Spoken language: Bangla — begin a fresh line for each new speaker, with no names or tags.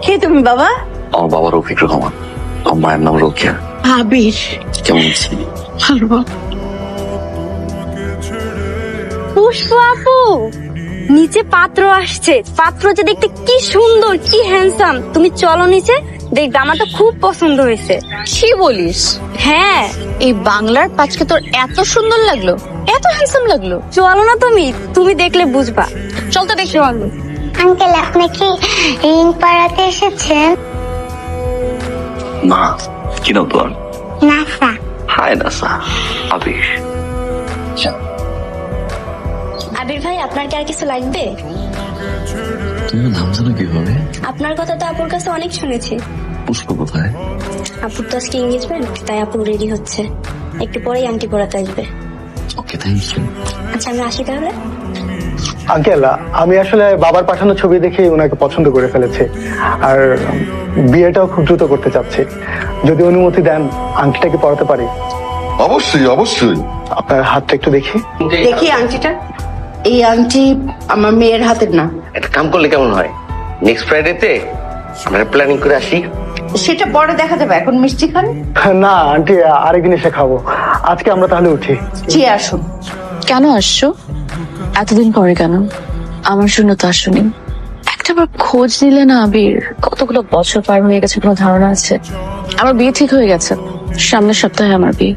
কে তুমি বাবা?
আমার বাবা রফিক রহমান, আমার মায়ের নাম রোকেয়া।
আবির,
কেমন আছি?
ভালো।
পুষ্প আপু, নিচে পাত্র আসছে। পাত্র যে দেখতে কি সুন্দর, কি হ্যান্ডসাম। তুমি চলো নিচে, দেখবে আমার তো খুব পছন্দ হয়েছে।
কি বলিস?
হ্যাঁ,
এই বাংলার পাঁচকে তোর এত সুন্দর লাগলো, এত হ্যান্ডসাম লাগলো?
চলো না, তুমি দেখলে বুঝবা।
চল তো দেখি।
আঙ্কেল, আপনি কি রিং পড়াতে এসেছেন?
না, কি নাম তোর?
নাসা।
হাই নাসা। আবির।
আবির ভাই, আপনার কি আর কিছু লাগবে?
তুমি নাম জানো কিভাবে?
আপনার কথা তো আপুর কাছে অনেক শুনেছি।
পুষ্প কোথায়?
আপুর তো আজকে এঙ্গেজমেন্ট, তাই আপু রেডি হচ্ছে। একটু পরেই আংটি পরাতে আসবে।
ওকে, থ্যাংক ইউ।
আচ্ছা, আমি আসি তাহলে।
আঙ্কেল, আমি আসলে বাবার পাঠানো ছবি দেখে ওনাকে পছন্দ করে ফেলেছি, আর বিয়েটাও খুব দ্রুত করতে চাচ্ছি। যদি অনুমতি দেন, আংটিটাকে পরাতে পারি?
অবশ্যই অবশ্যই।
আপনার হাতটা একটু দেখি।
দেখি আংটিটা। এই আংটি আমার মেয়ের হাতের না।
একটা কাম করলে কেমন হয়, নেক্সট ফ্রাইডেতে আমরা প্ল্যানিং করে আসি।
সেটা পরে দেখা যাবে, এখন মিষ্টি খান।
না আন্টি, আরেকদিন এসে খাবো। আজকে আমরা তাহলে উঠি।
জি, আসুন।
কেন আসছো এতদিন পরে? কেন আমার জন্য তো আসুনি? একটাবার খোঁজ নিলে না আবির? কতগুলো বছর পার হয়ে গেছে, কোনো ধারণা আছে? আমার বিয়ে ঠিক হয়ে গেছে, সামনের সপ্তাহে আমার বিয়ে।